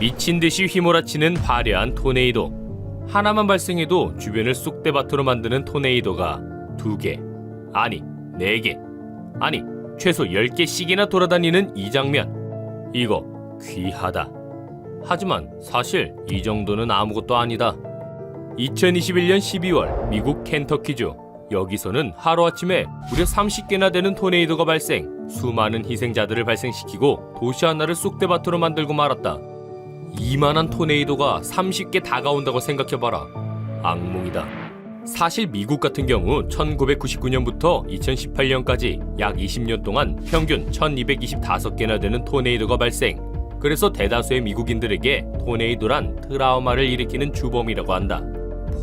미친듯이 휘몰아치는 화려한 토네이도. 하나만 발생해도 주변을 쑥대밭으로 만드는 토네이도가 2개, 아니 4개, 아니 최소 10개씩이나 돌아다니는 이 장면. 이거 귀하다. 하지만 사실 이 정도는 아무것도 아니다. 2021년 12월 미국 켄터키주. 여기서는 하루아침에 무려 30개나 되는 토네이도가 발생, 수많은 희생자들을 발생시키고 도시 하나를 쑥대밭으로 만들고 말았다. 이만한 토네이도가 30개 다가온다고 생각해봐라. 악몽이다. 사실 미국 같은 경우 1999년부터 2018년까지 약 20년 동안 평균 1225개나 되는 토네이도가 발생. 그래서 대다수의 미국인들에게 토네이도란 트라우마를 일으키는 주범이라고 한다.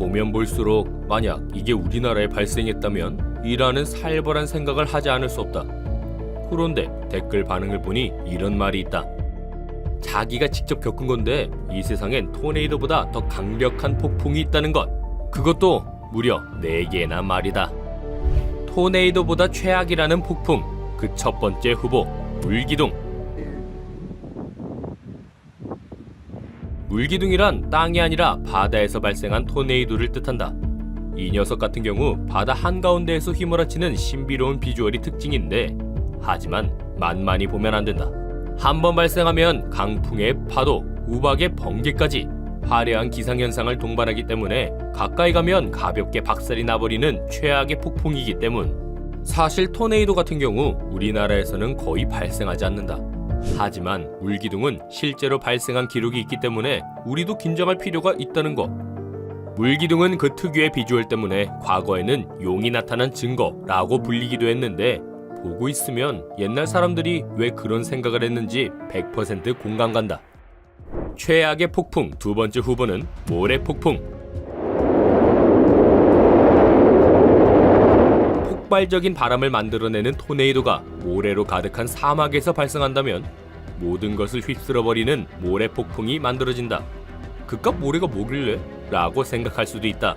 보면 볼수록 만약 이게 우리나라에 발생했다면 이라는 살벌한 생각을 하지 않을 수 없다. 그런데 댓글 반응을 보니 이런 말이 있다. 자기가 직접 겪은 건데 이 세상엔 토네이도보다 더 강력한 폭풍이 있다는 것. 그것도 무려 4개나 말이다. 토네이도보다 최악이라는 폭풍. 그 첫 번째 후보, 물기둥. 물기둥이란 땅이 아니라 바다에서 발생한 토네이도를 뜻한다. 이 녀석 같은 경우 바다 한가운데에서 휘몰아치는 신비로운 비주얼이 특징인데, 하지만 만만히 보면 안 된다. 한번 발생하면 강풍의 파도, 우박의 번개까지 화려한 기상현상을 동반하기 때문에 가까이 가면 가볍게 박살이 나버리는 최악의 폭풍이기 때문. 사실 토네이도 같은 경우 우리나라에서는 거의 발생하지 않는다. 하지만 물기둥은 실제로 발생한 기록이 있기 때문에 우리도 긴장할 필요가 있다는 것. 물기둥은 그 특유의 비주얼 때문에 과거에는 용이 나타난 증거라고 불리기도 했는데, 보고 있으면 옛날 사람들이 왜 그런 생각을 했는지 100% 공감 간다. 최악의 폭풍 두 번째 후보는 모래폭풍. 폭발적인 바람을 만들어내는 토네이도가 모래로 가득한 사막에서 발생한다면 모든 것을 휩쓸어버리는 모래폭풍이 만들어진다. 그깟 모래가 뭐길래? 라고 생각할 수도 있다.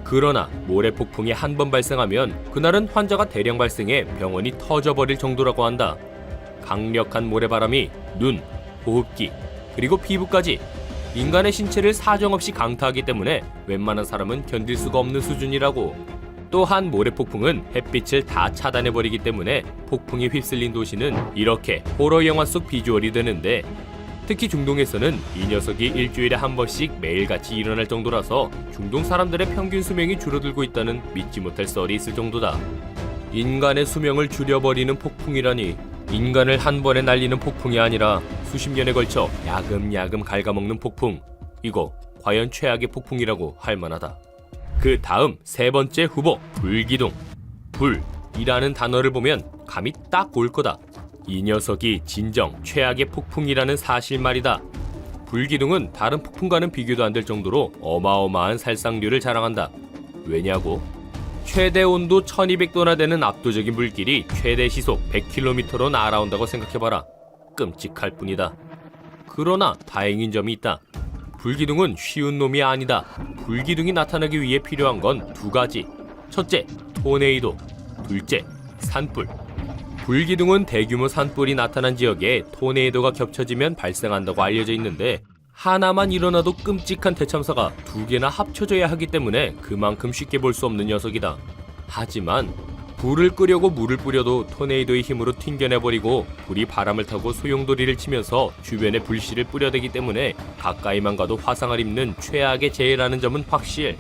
그러나 모래폭풍이 한 번 발생하면 그날은 환자가 대량 발생해 병원이 터져버릴 정도라고 한다. 강력한 모래바람이 눈, 호흡기, 그리고 피부까지 인간의 신체를 사정없이 강타하기 때문에 웬만한 사람은 견딜 수가 없는 수준이라고. 또한 모래폭풍은 햇빛을 다 차단해버리기 때문에 폭풍이 휩쓸린 도시는 이렇게 호러 영화 속 비주얼이 되는데, 특히 중동에서는 이 녀석이 일주일에 한 번씩 매일같이 일어날 정도라서 중동 사람들의 평균 수명이 줄어들고 있다는 믿지 못할 썰이 있을 정도다. 인간의 수명을 줄여버리는 폭풍이라니. 인간을 한 번에 날리는 폭풍이 아니라 수십 년에 걸쳐 야금야금 갉아먹는 폭풍. 이거 과연 최악의 폭풍이라고 할 만하다. 그 다음 세 번째 후보, 불기둥. 불이라는 단어를 보면 감이 딱 올 거다. 이 녀석이 진정 최악의 폭풍이라는 사실 말이다. 불기둥은 다른 폭풍과는 비교도 안 될 정도로 어마어마한 살상률을 자랑한다. 왜냐고? 최대 온도 1200도나 되는 압도적인 불길이 최대 시속 100km로 날아온다고 생각해봐라. 끔찍할 뿐이다. 그러나 다행인 점이 있다. 불기둥은 쉬운 놈이 아니다. 불기둥이 나타나기 위해 필요한 건 2가지. 첫째, 토네이도. 둘째, 산불. 불기둥은 대규모 산불이 나타난 지역에 토네이도가 겹쳐지면 발생한다고 알려져 있는데, 하나만 일어나도 끔찍한 대참사가 2개나 합쳐져야 하기 때문에 그만큼 쉽게 볼 수 없는 녀석이다. 하지만 불을 끄려고 물을 뿌려도 토네이도의 힘으로 튕겨내버리고, 불이 바람을 타고 소용돌이를 치면서 주변에 불씨를 뿌려대기 때문에 가까이만 가도 화상을 입는 최악의 재해라는 점은 확실.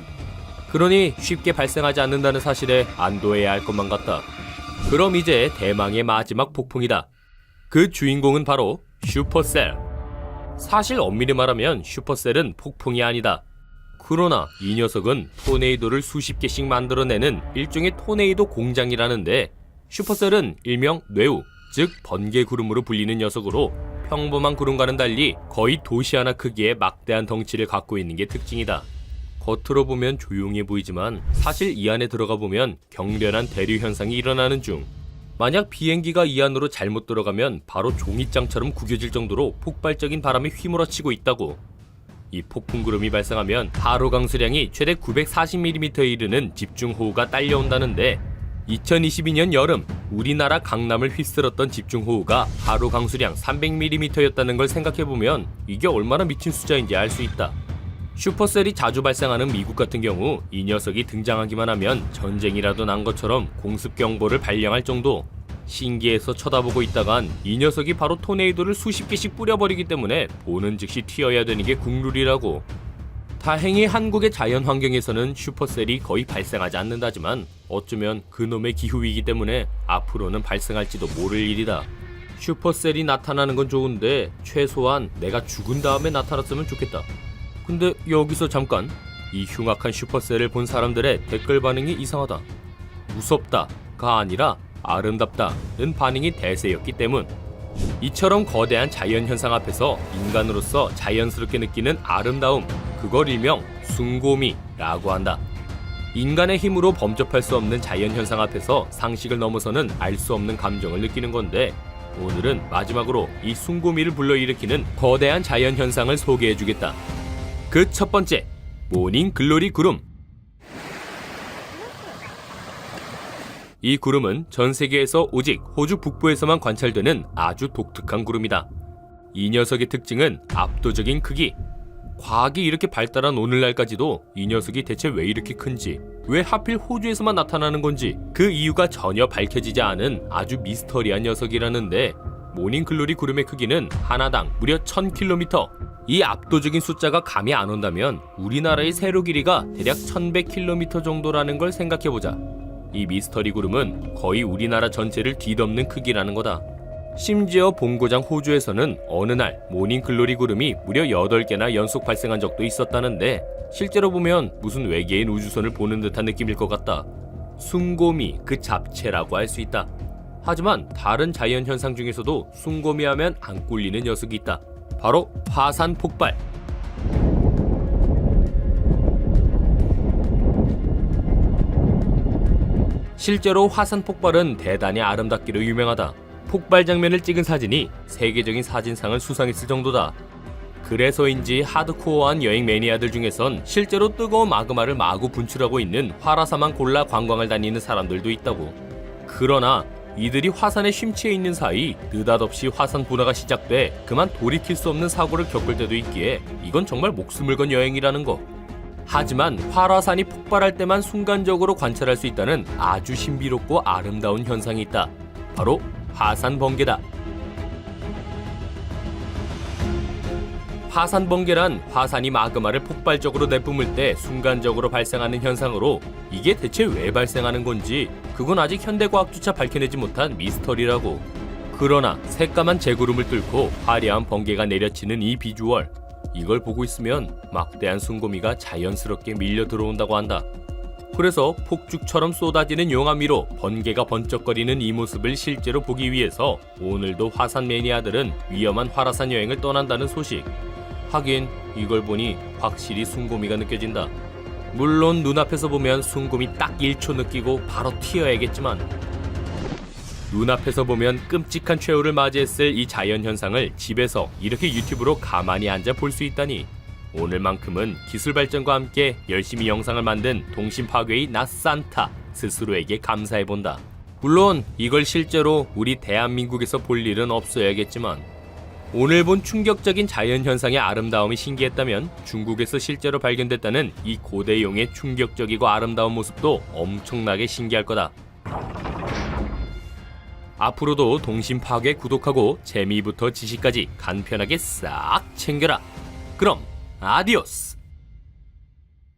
그러니 쉽게 발생하지 않는다는 사실에 안도해야 할 것만 같다. 그럼 이제 대망의 마지막 폭풍이다. 그 주인공은 바로 슈퍼셀. 사실 엄밀히 말하면 슈퍼셀은 폭풍이 아니다. 그러나 이 녀석은 토네이도를 수십 개씩 만들어내는 일종의 토네이도 공장이라는데, 슈퍼셀은 일명 뇌우, 즉 번개구름으로 불리는 녀석으로 평범한 구름과는 달리 거의 도시 하나 크기의 막대한 덩치를 갖고 있는 게 특징이다. 겉으로 보면 조용해 보이지만 사실 이 안에 들어가 보면 격렬한 대류 현상이 일어나는 중. 만약 비행기가 이 안으로 잘못 들어가면 바로 종이장처럼 구겨질 정도로 폭발적인 바람이 휘몰아치고 있다고. 이 폭풍구름이 발생하면 하루 강수량이 최대 940mm에 이르는 집중호우가 딸려온다는데, 2022년 여름 우리나라 강남을 휩쓸었던 집중호우가 하루 강수량 300mm였다는 걸 생각해보면 이게 얼마나 미친 숫자인지 알 수 있다. 슈퍼셀이 자주 발생하는 미국 같은 경우 이 녀석이 등장하기만 하면 전쟁이라도 난 것처럼 공습경보를 발령할 정도. 신기해서 쳐다보고 있다간 이 녀석이 바로 토네이도를 수십 개씩 뿌려버리기 때문에 보는 즉시 튀어야 되는 게 국룰이라고. 다행히 한국의 자연 환경에서는 슈퍼셀이 거의 발생하지 않는다지만 어쩌면 그놈의 기후이기 때문에 앞으로는 발생할지도 모를 일이다. 슈퍼셀이 나타나는 건 좋은데 최소한 내가 죽은 다음에 나타났으면 좋겠다. 근데 여기서 잠깐, 이 흉악한 슈퍼셀을 본 사람들의 댓글 반응이 이상하다. 무섭다가 아니라 아름답다는 반응이 대세였기 때문. 이처럼 거대한 자연현상 앞에서 인간으로서 자연스럽게 느끼는 아름다움, 그걸 일명 숭고미라고 한다. 인간의 힘으로 범접할 수 없는 자연현상 앞에서 상식을 넘어서는 알 수 없는 감정을 느끼는 건데, 오늘은 마지막으로 이 숭고미를 불러일으키는 거대한 자연현상을 소개해주겠다. 그 첫 번째, 모닝 글로리 구름. 이 구름은 전 세계에서 오직 호주 북부에서만 관찰되는 아주 독특한 구름이다. 이 녀석의 특징은 압도적인 크기. 과학이 이렇게 발달한 오늘날까지도 이 녀석이 대체 왜 이렇게 큰지, 왜 하필 호주에서만 나타나는 건지 그 이유가 전혀 밝혀지지 않은 아주 미스터리한 녀석이라는데, 모닝 글로리 구름의 크기는 하나당 무려 1000km. 이 압도적인 숫자가 감이 안 온다면 우리나라의 세로 길이가 대략 1100km 정도라는 걸 생각해보자. 이 미스터리 구름은 거의 우리나라 전체를 뒤덮는 크기라는 거다. 심지어 본고장 호주에서는 어느 날 모닝 글로리 구름이 무려 8개나 연속 발생한 적도 있었다는데, 실제로 보면 무슨 외계인 우주선을 보는 듯한 느낌일 것 같다. 숭고미 그 잡채라고 할 수 있다. 하지만 다른 자연현상 중에서도 숭고미 하면 안 꿀리는 녀석이 있다. 바로 화산 폭발. 실제로 화산 폭발은 대단히 아름답기로 유명하다. 폭발 장면을 찍은 사진이 세계적인 사진상을 수상했을 정도다. 그래서인지 하드코어한 여행 매니아들 중에선 실제로 뜨거운 마그마를 마구 분출하고 있는 활화산만 골라 관광을 다니는 사람들도 있다고. 그러나 이들이 화산에 심취해 있는 사이 느닷없이 화산 분화가 시작돼 그만 돌이킬 수 없는 사고를 겪을 때도 있기에 이건 정말 목숨을 건 여행이라는 거. 하지만 활화산이 폭발할 때만 순간적으로 관찰할 수 있다는 아주 신비롭고 아름다운 현상이 있다. 바로 화산 번개다. 화산 번개란 화산이 마그마를 폭발적으로 내뿜을 때 순간적으로 발생하는 현상으로, 이게 대체 왜 발생하는 건지 그건 아직 현대과학조차 밝혀내지 못한 미스터리라고. 그러나 새까만 재구름을 뚫고 화려한 번개가 내려치는 이 비주얼, 이걸 보고 있으면 막대한 숭고미가 자연스럽게 밀려 들어온다고 한다. 그래서 폭죽처럼 쏟아지는 용암 위로 번개가 번쩍거리는 이 모습을 실제로 보기 위해서 오늘도 화산 매니아들은 위험한 활화산 여행을 떠난다는 소식. 하긴 이걸 보니 확실히 숭고미가 느껴진다. 물론 눈앞에서 보면 숭고미 딱 1초 느끼고 바로 튀어야겠지만, 눈앞에서 보면 끔찍한 최후를 맞이했을 이 자연현상을 집에서 이렇게 유튜브로 가만히 앉아 볼 수 있다니, 오늘만큼은 기술 발전과 함께 열심히 영상을 만든 동심 파괴의 나 산타 스스로에게 감사해본다. 물론 이걸 실제로 우리 대한민국에서 볼 일은 없어야겠지만, 오늘 본 충격적인 자연현상의 아름다움이 신기했다면 중국에서 실제로 발견됐다는 이 고대용의 충격적이고 아름다운 모습도 엄청나게 신기할 거다. 앞으로도 동심 파괴 구독하고 재미부터 지식까지 간편하게 싹 챙겨라. 그럼 아디오스!